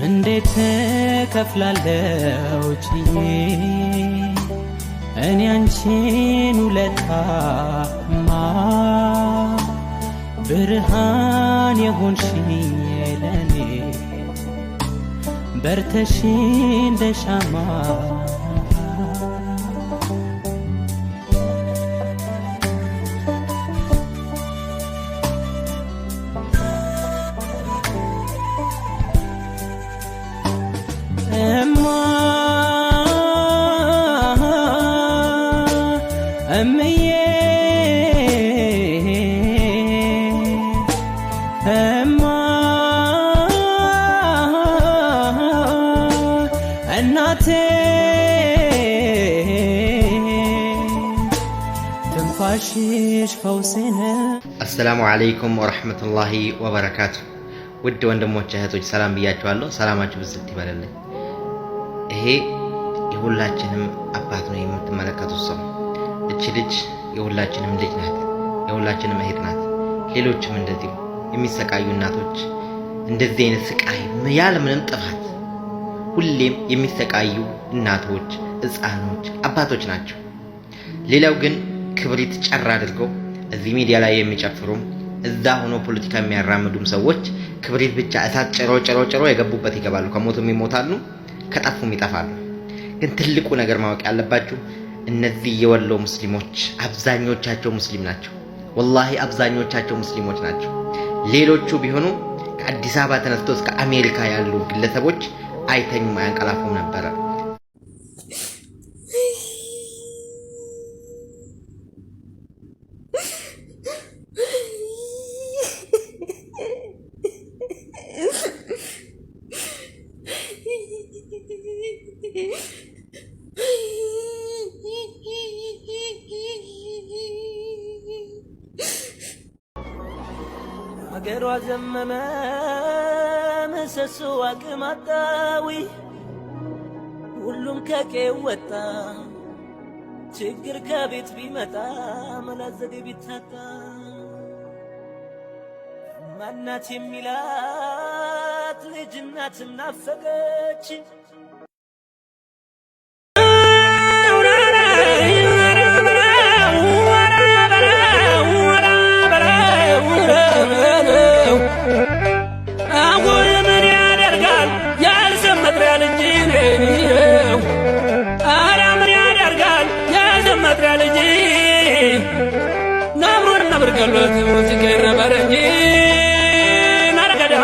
እንዴት ከፍላለው ጭዬ እኔ አንቺን ውለታማ ብርሃን የሆንሽኝ ለኔ በርተሽ እንደሻማ እምዬ እናቴ ትንፋሽሽ ፈውሴ ነው። አሰላሙ አለይኩም ወራህመቱላሂ ወበረካቱ። ውድ ወንድሞች እህቶች ሰላም ብያችኋለሁ። ሰላማችሁ ብዝት ይበልልኝ። ይሄ የሁላችንም አባት ነው የምትመለከቱት ሰው። እቺ ልጅ የሁላችንም ልጅ ናት፣ የሁላችንም እህት ናት። ሌሎችም እንደዚሁ የሚሰቃዩ እናቶች እንደዚህ አይነት ስቃይ ያለ ምንም ጥፋት ሁሌም የሚሰቃዩ እናቶች፣ ህፃኖች፣ አባቶች ናቸው። ሌላው ግን ክብሪት ጨር አድርገው እዚህ ሚዲያ ላይ የሚጨፍሩም እዛ ሆኖ ፖለቲካ የሚያራምዱም ሰዎች ክብሪት ብቻ እሳት ጭሮ የገቡበት ይገባሉ። ከሞቱም ይሞታሉ፣ ከጠፉም ይጠፋሉ። ግን ትልቁ ነገር ማወቅ ያለባችሁ እነዚህ የወሎ ሙስሊሞች አብዛኞቻቸው ሙስሊም ናቸው። ወላሂ አብዛኞቻቸው ሙስሊሞች ናቸው። ሌሎቹ ቢሆኑ ከአዲስ አበባ ተነስተው እስከ አሜሪካ ያሉ ግለሰቦች አይተኙም፣ አያንቀላፉም ነበረ። አገሯ ዘመመ ምሰሶ አቅም አጣዊ ሁሉም ከቄው ወጣ ችግር ከቤት ቢመጣ መላዘዴ ቢታጣ ማናት የሚላት ልጅ እናትም ናፈቀች ነብር ገሎት ወትከረ በረኝ ናረገዳይ